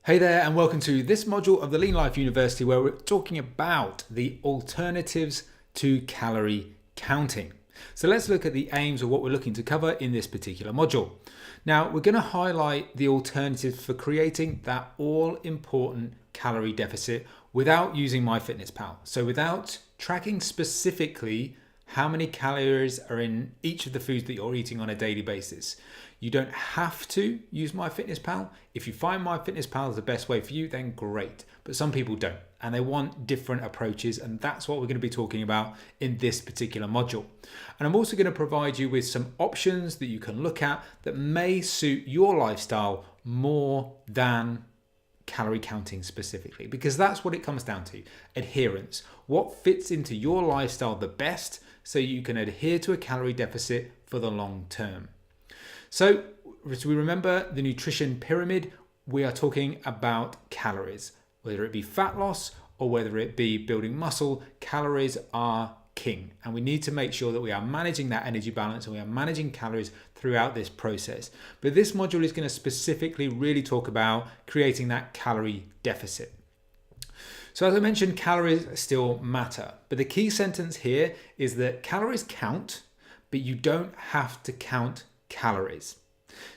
Hey there, and welcome to this module of the Lean Life University where we're talking about the alternatives to calorie counting. So let's look at the aims of what we're looking to cover in this particular module. Now, we're going to highlight the alternatives for creating that all-important calorie deficit without using MyFitnessPal. So without tracking specifically how many calories are in each of the foods that you're eating on a daily basis. You don't have to use MyFitnessPal. If you find MyFitnessPal is the best way for you, then great. But some people don't, and they want different approaches, and that's what we're going to be talking about in this particular module. And I'm also going to provide you with some options that you can look at that may suit your lifestyle more than calorie counting specifically, because that's what it comes down to: adherence. What fits into your lifestyle the best so you can adhere to a calorie deficit for the long term. So as we remember the nutrition pyramid, we are talking about calories. Whether it be fat loss or whether it be building muscle, calories are king. And we need to make sure that we are managing that energy balance and we are managing calories throughout this process. But this module is going to specifically really talk about creating that calorie deficit. So as I mentioned, calories still matter. But the key sentence here is that calories count, but you don't have to count calories.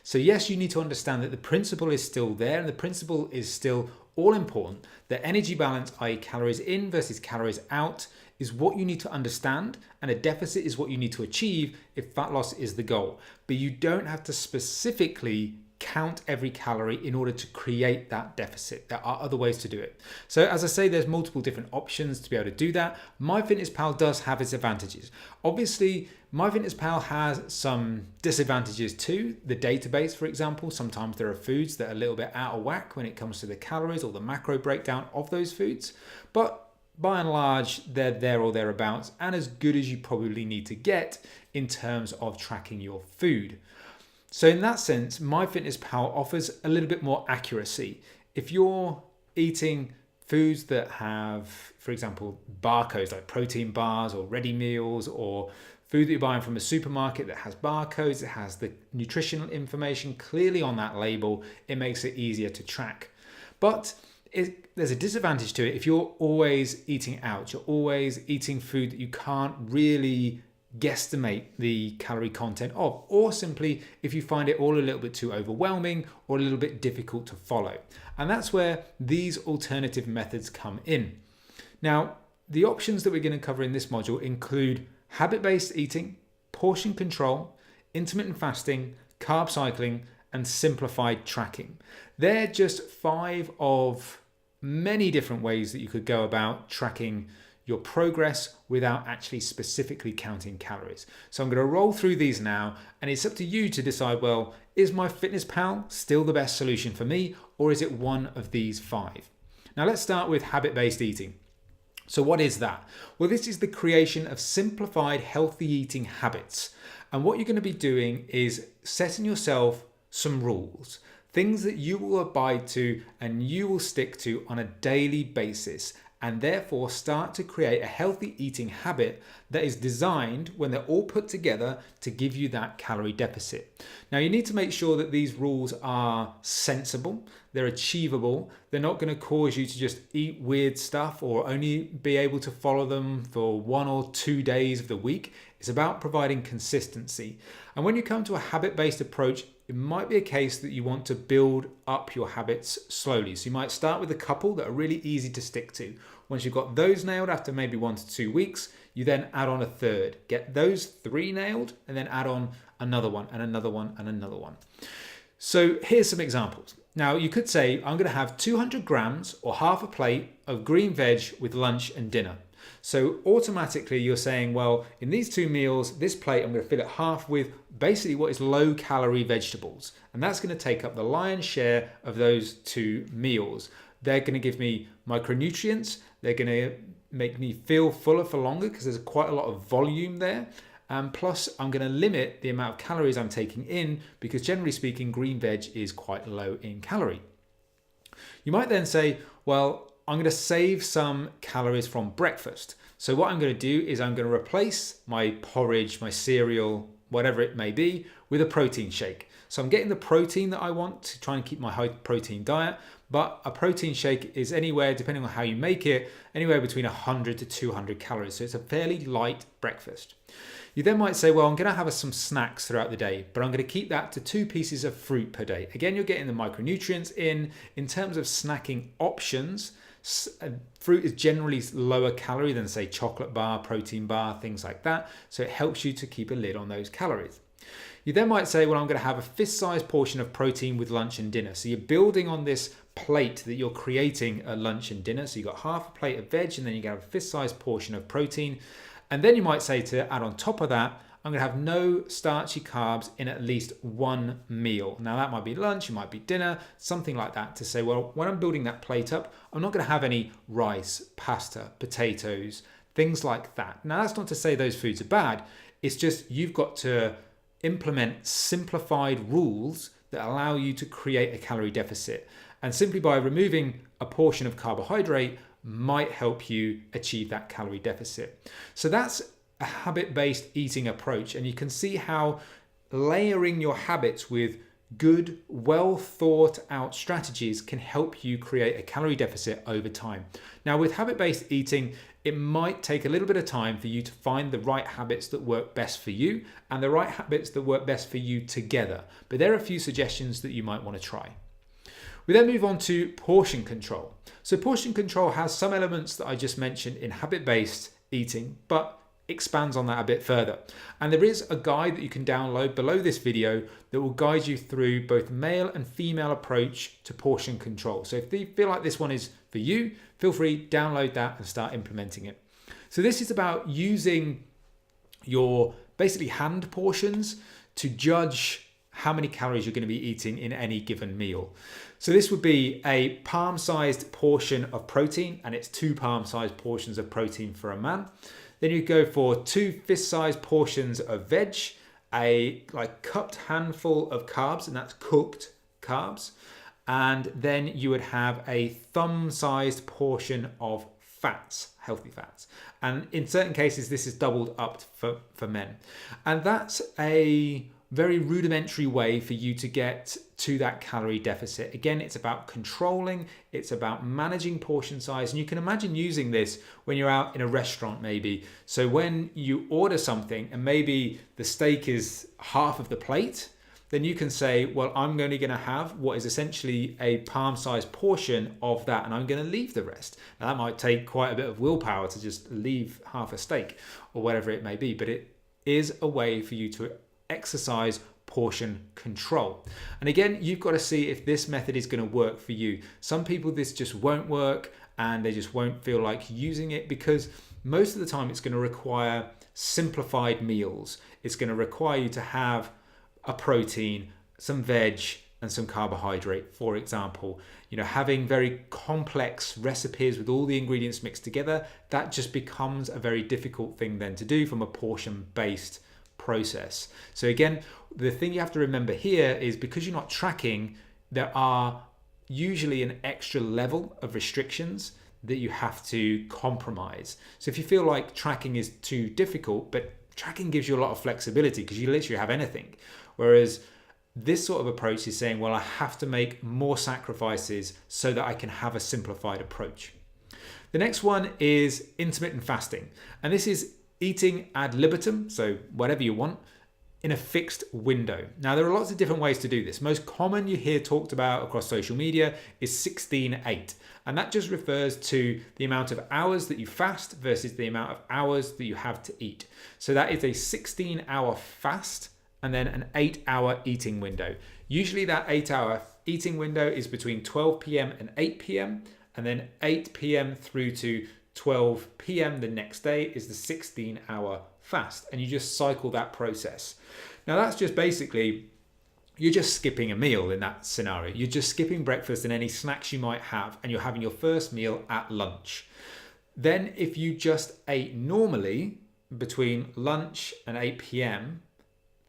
So yes, you need to understand that the principle is still there, and the principle is still all important. The energy balance, i.e. calories in versus calories out, is what you need to understand, and a deficit is what you need to achieve if fat loss is the goal. But you don't have to specifically count every calorie in order to create that deficit. There are other ways to do it. So as I say, there's multiple different options to be able to do that. MyFitnessPal does have its advantages. Obviously, MyFitnessPal has some disadvantages too. The database, for example, sometimes there are foods that are a little bit out of whack when it comes to the calories or the macro breakdown of those foods. But by and large, they're there or thereabouts, and as good as you probably need to get in terms of tracking your food. So in that sense, MyFitnessPal offers a little bit more accuracy. If you're eating foods that have, for example, barcodes like protein bars or ready meals, or food that you're buying from a supermarket that has barcodes, it has the nutritional information clearly on that label, it makes it easier to track. But there's a disadvantage to it if you're always eating out, you're always eating food that you can't really guesstimate the calorie content of, or simply if you find it all a little bit too overwhelming or a little bit difficult to follow. And that's where these alternative methods come in. Now, the options that we're going to cover in this module include habit-based eating, portion control, intermittent fasting, carb cycling, and simplified tracking. They're just 5 of many different ways that you could go about tracking your progress without actually specifically counting calories. So I'm going to roll through these now, and it's up to you to decide, well, is MyFitnessPal still the best solution for me, or is it one of these 5? Now let's start with habit-based eating. So what is that? Well, this is the creation of simplified healthy eating habits. And what you're going to be doing is setting yourself some rules, things that you will abide to and you will stick to on a daily basis, and therefore start to create a healthy eating habit that is designed, when they're all put together, to give you that calorie deficit. Now, you need to make sure that these rules are sensible, they're achievable, they're not going to cause you to just eat weird stuff or only be able to follow them for 1 or 2 days of the week. It's about providing consistency. And when you come to a habit-based approach, it might be a case that you want to build up your habits slowly. So you might start with a couple that are really easy to stick to. Once you've got those nailed after maybe 1 to 2 weeks, you then add on a third. Get those 3 nailed and then add on another one and another one and another one. So here's some examples. Now you could say, I'm going to have 200 grams or half a plate of green veg with lunch and dinner. So automatically you're saying, well, in these 2 meals, this plate, I'm going to fill it half with basically what is low calorie vegetables. And that's going to take up the lion's share of those 2 meals. They're going to give me micronutrients. They're going to make me feel fuller for longer because there's quite a lot of volume there. And plus, I'm going to limit the amount of calories I'm taking in because generally speaking, green veg is quite low in calorie. You might then say, well, I'm going to save some calories from breakfast. So what I'm going to do is I'm going to replace my porridge, my cereal, whatever it may be, with a protein shake. So I'm getting the protein that I want to try and keep my high protein diet, but a protein shake is anywhere, depending on how you make it, anywhere between 100 to 200 calories. So it's a fairly light breakfast. You then might say, well, I'm going to have some snacks throughout the day, but I'm going to keep that to 2 pieces of fruit per day. Again, you're getting the micronutrients in. In terms of snacking options, fruit is generally lower calorie than, say, chocolate bar, protein bar, things like that. So it helps you to keep a lid on those calories. You then might say, well, I'm going to have a fist-sized portion of protein with lunch and dinner. So you're building on this plate that you're creating at lunch and dinner. So you've got half a plate of veg, and then you get a fist-sized portion of protein. And then you might say, to add on top of that, I'm going to have no starchy carbs in at least one meal. Now that might be lunch, it might be dinner, something like that, to say, well, when I'm building that plate up, I'm not going to have any rice, pasta, potatoes, things like that. Now that's not to say those foods are bad. It's just you've got to implement simplified rules that allow you to create a calorie deficit. And simply by removing a portion of carbohydrate might help you achieve that calorie deficit. So that's a habit-based eating approach, and you can see how layering your habits with good, well thought out strategies can help you create a calorie deficit over time. Now with habit-based eating, it might take a little bit of time for you to find the right habits that work best for you and the right habits that work best for you together. But there are a few suggestions that you might want to try. We then move on to portion control. So portion control has some elements that I just mentioned in habit-based eating, but expands on that a bit further. And there is a guide that you can download below this video that will guide you through both male and female approach to portion control. So if you feel like this one is for you, feel free, download that and start implementing it. So this is about using your basically hand portions to judge how many calories you're going to be eating in any given meal. So this would be a palm-sized portion of protein, and it's 2 palm-sized portions of protein for a man. Then you go for 2 fist-sized portions of veg, a cupped handful of carbs, and that's cooked carbs. And then you would have a thumb-sized portion of fats, healthy fats. And in certain cases, this is doubled up for men. And that's a very rudimentary way for you to get to that calorie deficit. Again, it's about controlling, it's about managing portion size. And you can imagine using this when you're out in a restaurant maybe. So when you order something and maybe the steak is half of the plate, then you can say, well, I'm only going to have what is essentially a palm-sized portion of that, and I'm going to leave the rest. Now that might take quite a bit of willpower to just leave half a steak or whatever it may be, but it is a way for you to exercise portion control. And again, you've got to see if this method is going to work for you. Some people, this just won't work and they just won't feel like using it, because most of the time it's going to require simplified meals. It's going to require you to have a protein, some veg, and some carbohydrate. For example, having very complex recipes with all the ingredients mixed together, that just becomes a very difficult thing then to do from a portion-based process. So again, the thing you have to remember here is, because you're not tracking, there are usually an extra level of restrictions that you have to compromise. So if you feel like tracking is too difficult, but tracking gives you a lot of flexibility because you literally have anything. Whereas this sort of approach is saying, well, I have to make more sacrifices so that I can have a simplified approach. The next one is intermittent fasting. And this is eating ad libitum, so whatever you want, in a fixed window. Now, there are lots of different ways to do this. Most common you hear talked about across social media is 16-8. And that just refers to the amount of hours that you fast versus the amount of hours that you have to eat. So that is a 16-hour fast and then an 8-hour eating window. Usually that 8-hour eating window is between 12 p.m. and 8 p.m. and then 8 p.m. through to 12 p.m. the next day is the 16-hour fast, and you just cycle that process. Now that's just basically, you're just skipping a meal in that scenario. You're just skipping breakfast and any snacks you might have, and you're having your first meal at lunch. Then if you just ate normally between lunch and 8 p.m,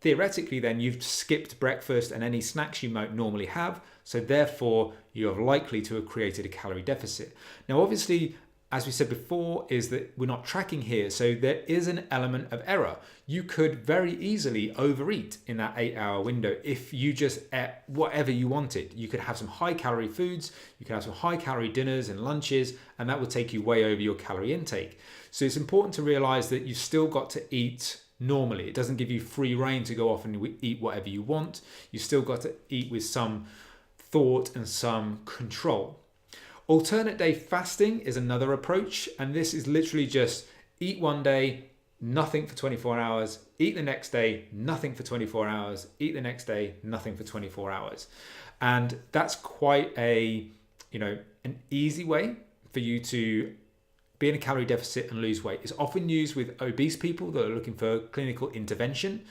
theoretically then you've skipped breakfast and any snacks you might normally have, so therefore you are likely to have created a calorie deficit. Now obviously, as we said before, is that we're not tracking here. So there is an element of error. You could very easily overeat in that 8-hour window if you just ate whatever you wanted. You could have some high calorie foods, you could have some high calorie dinners and lunches, and that would take you way over your calorie intake. So it's important to realize that you've still got to eat normally. It doesn't give you free rein to go off and eat whatever you want. You've still got to eat with some thought and some control. Alternate day fasting is another approach, and this is literally just eat one day, nothing for 24 hours, eat the next day, nothing for 24 hours, eat the next day, nothing for 24 hours. And that's quite an easy way for you to be in a calorie deficit and lose weight. It's often used with obese people that are looking for clinical intervention,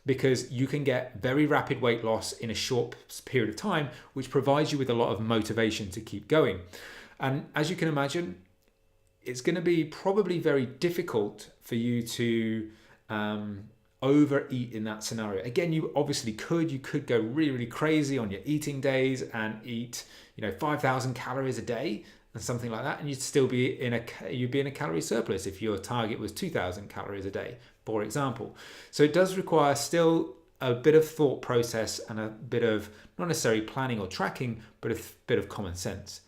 because you can get very rapid weight loss in a short period of time, which provides you with a lot of motivation to keep going. And as you can imagine, it's going to be probably very difficult for you to overeat in that scenario. Again, you obviously you could go really, really crazy on your eating days and eat 5,000 calories a day and something like that, and you'd still be in a calorie surplus if your target was 2,000 calories a day, for example. So it does require still a bit of thought process and a bit of not necessarily planning or tracking, but a bit of common sense.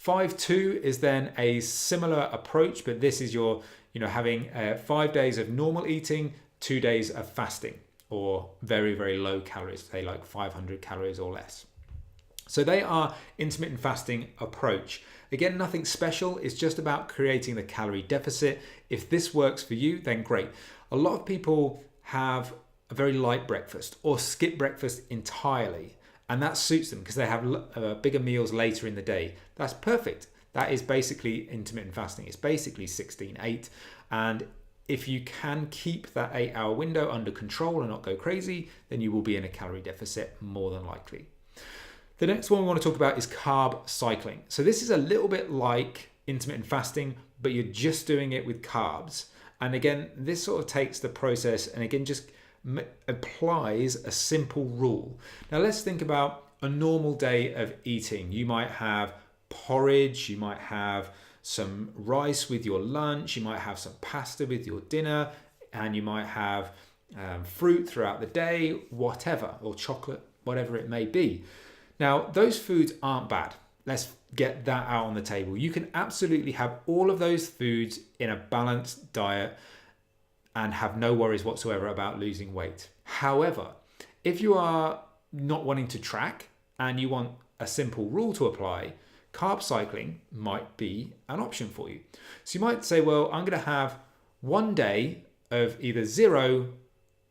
5-2 is then a similar approach, but this is your having 5 days of normal eating, 2 days of fasting, or very, very low calories, say like 500 calories or less. So they are intermittent fasting approach. Again, nothing special. It's just about creating the calorie deficit. If this works for you, then great. A lot of people have a very light breakfast or skip breakfast entirely, and that suits them because they have bigger meals later in the day. That's perfect. That is basically intermittent fasting. It's basically 16-8. And if you can keep that 8-hour window under control and not go crazy, then you will be in a calorie deficit more than likely. The next one we want to talk about is carb cycling. So this is a little bit like intermittent fasting, but you're just doing it with carbs. And again, this sort of takes the process and again just applies a simple rule. Now let's think about a normal day of eating. You might have porridge, you might have some rice with your lunch, you might have some pasta with your dinner, and you might have fruit throughout the day, whatever, or chocolate, whatever it may be. Now, those foods aren't bad. Let's get that out on the table. You can absolutely have all of those foods in a balanced diet and have no worries whatsoever about losing weight. However, if you are not wanting to track and you want a simple rule to apply, carb cycling might be an option for you. So you might say, well, I'm going to have one day of either zero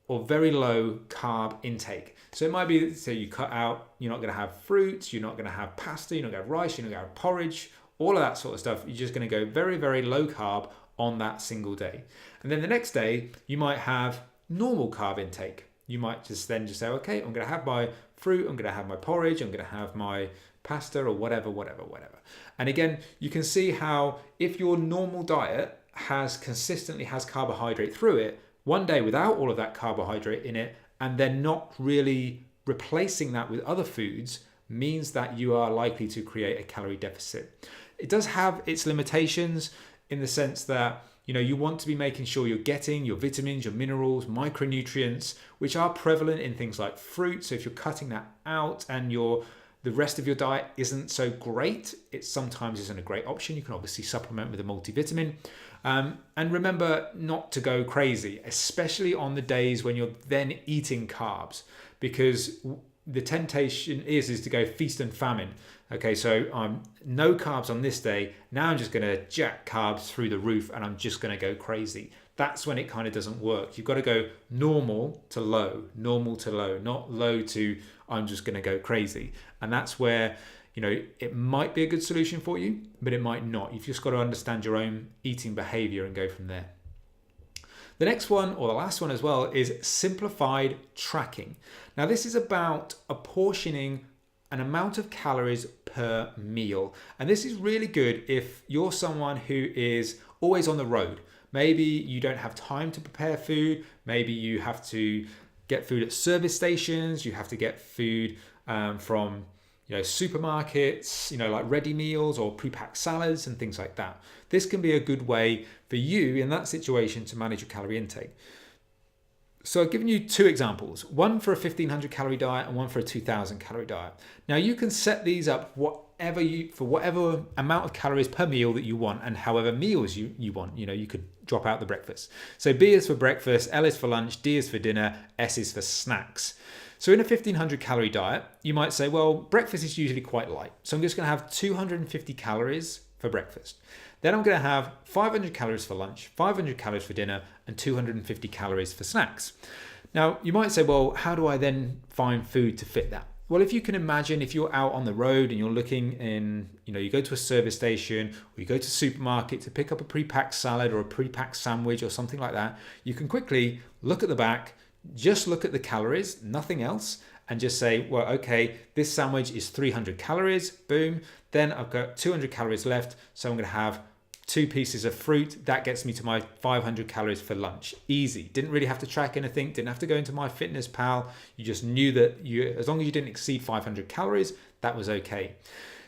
or very low carb intake. So it might be, so you cut out, you're not going to have fruits, you're not going to have pasta, you're not going to have rice, you're not going to have porridge, all of that sort of stuff. You're just going to go very, very low carb on that single day. And then the next day, you might have normal carb intake. You might just say, okay, I'm going to have my fruit, I'm going to have my porridge, I'm going to have my pasta or whatever. And again, you can see how if your normal diet consistently has carbohydrate through it, one day without all of that carbohydrate in it, and then not really replacing that with other foods, means that you are likely to create a calorie deficit. It does have its limitations in the sense that you want to be making sure you're getting your vitamins, your minerals, micronutrients, which are prevalent in things like fruit. So if you're cutting that out and the rest of your diet isn't so great, it sometimes isn't a great option. You can obviously supplement with a multivitamin. And remember not to go crazy, especially on the days when you're then eating carbs, because the temptation is to go feast and famine. Okay, so I'm no carbs on this day. Now I'm just going to jack carbs through the roof and I'm just going to go crazy. That's when it kind of doesn't work. You've got to go normal to low, not low to I'm just going to go crazy. And that's where, it might be a good solution for you, but it might not. You've just got to understand your own eating behavior and go from there. The next one, or the last one as well, is simplified tracking. Now, this is about apportioning an amount of calories per meal. And this is really good if you're someone who is always on the road. Maybe you don't have time to prepare food. Maybe you have to get food at service stations. You have to get food from supermarkets, like ready meals or pre-packed salads and things like that. This can be a good way for you in that situation to manage your calorie intake. So I've given you two examples, one for a 1500 calorie diet and one for a 2000 calorie diet. Now you can set these up for whatever amount of calories per meal that you want and however meals you want. You could drop out the breakfast. So B is for breakfast, L is for lunch, D is for dinner, S is for snacks. So in a 1500 calorie diet, you might say, well, breakfast is usually quite light. So I'm just going to have 250 calories for breakfast. Then I'm going to have 500 calories for lunch, 500 calories for dinner, and 250 calories for snacks. Now, you might say, well, how do I then find food to fit that? Well, if you can imagine, if you're out on the road and you're looking in, you go to a service station or you go to a supermarket to pick up a pre-packed salad or a pre-packed sandwich or something like that, you can quickly look at the back, just look at the calories, nothing else, and just say, well, okay, this sandwich is 300 calories, boom. Then I've got 200 calories left, so I'm going to have 2 pieces of fruit. That gets me to my 500 calories for lunch. Easy. Didn't really have to track anything. Didn't have to go into MyFitnessPal. You just knew that as long as you didn't exceed 500 calories, that was okay.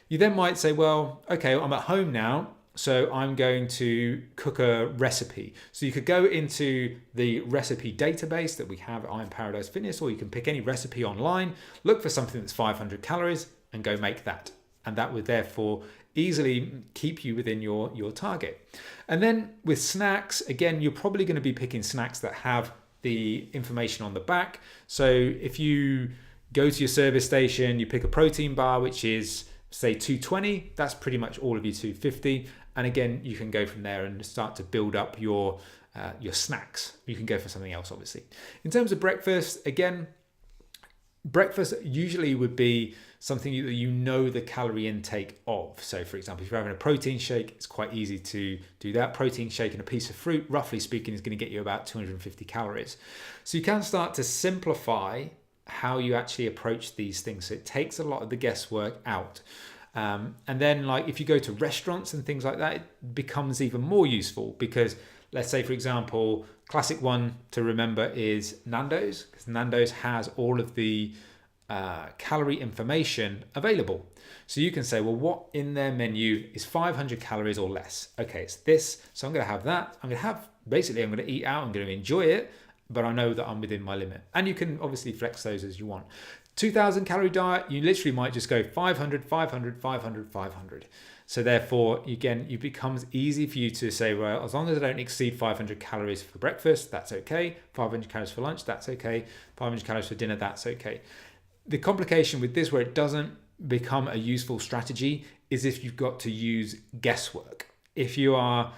You then might say, well, okay, I'm at home now, so I'm going to cook a recipe. So you could go into the recipe database that we have at Iron Paradise Fitness, or you can pick any recipe online, look for something that's 500 calories and go make that. And that would therefore easily keep you within your target. And then with snacks, again, you're probably going to be picking snacks that have the information on the back. So if you go to your service station, you pick a protein bar, which is say 220, that's pretty much all of your 250. And again, you can go from there and start to build up your snacks. You can go for something else, obviously. In terms of breakfast, again, breakfast usually would be something that the calorie intake of. So for example, if you're having a protein shake, it's quite easy to do that. Protein shake and a piece of fruit, roughly speaking, is going to get you about 250 calories. So you can start to simplify how you actually approach these things. So it takes a lot of the guesswork out. And then if you go to restaurants and things like that, it becomes even more useful because let's say, for example, classic one to remember is Nando's, because Nando's has all of the calorie information available. So you can say, well, what in their menu is 500 calories or less? Okay, it's this. So I'm going to have that. I'm going to eat out. I'm going to enjoy it, but I know that I'm within my limit. And you can obviously flex those as you want. 2000 calorie diet, you literally might just go 500, 500, 500, 500. So therefore, again, it becomes easy for you to say, well, as long as I don't exceed 500 calories for breakfast, that's okay. 500 calories for lunch, that's okay. 500 calories for dinner, that's okay. The complication with this, where it doesn't become a useful strategy, is if you've got to use guesswork. If you are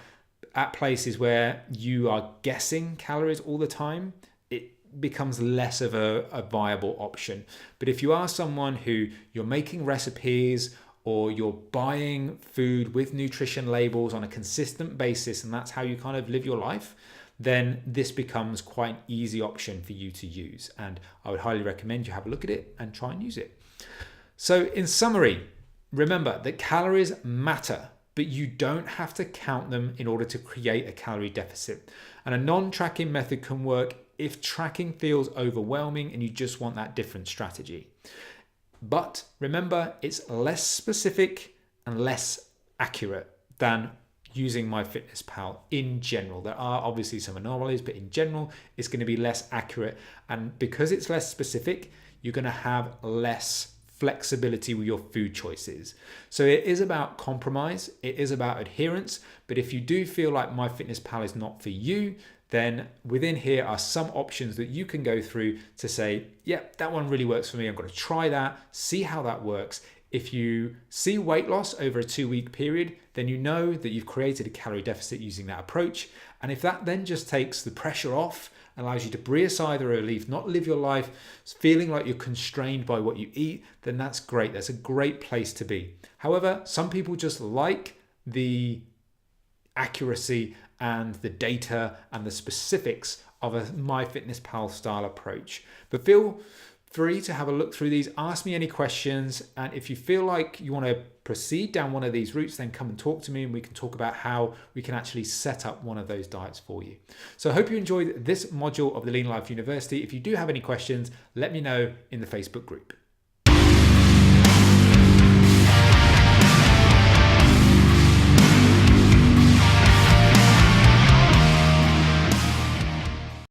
at places where you are guessing calories all the time, it becomes less of a viable option. But if you are someone who you're making recipes or you're buying food with nutrition labels on a consistent basis, and that's how you kind of live your life, then this becomes quite an easy option for you to use. And I would highly recommend you have a look at it and try and use it. So in summary, remember that calories matter, but you don't have to count them in order to create a calorie deficit. And a non-tracking method can work if tracking feels overwhelming and you just want that different strategy. But remember, it's less specific and less accurate than using MyFitnessPal in general. There are obviously some anomalies, but in general, it's going to be less accurate. And because it's less specific, you're going to have less flexibility with your food choices. So it is about compromise, it is about adherence. But if you do feel like MyFitnessPal is not for you, then within here are some options that you can go through to say, yeah, that one really works for me. I'm going to try that, see how that works. If you see weight loss over a 2-week period, then you know that you've created a calorie deficit using that approach. And if that then just takes the pressure off, allows you to breathe a sigh of relief, not live your life feeling like you're constrained by what you eat, then that's great. That's a great place to be. However, some people just like the accuracy and the data and the specifics of a MyFitnessPal style approach. But feel free to have a look through these, ask me any questions, and if you feel like you want to proceed down one of these routes, then come and talk to me and we can talk about how we can actually set up one of those diets for you. So I hope you enjoyed this module of the Lean Life University. If you do have any questions, let me know in the Facebook group.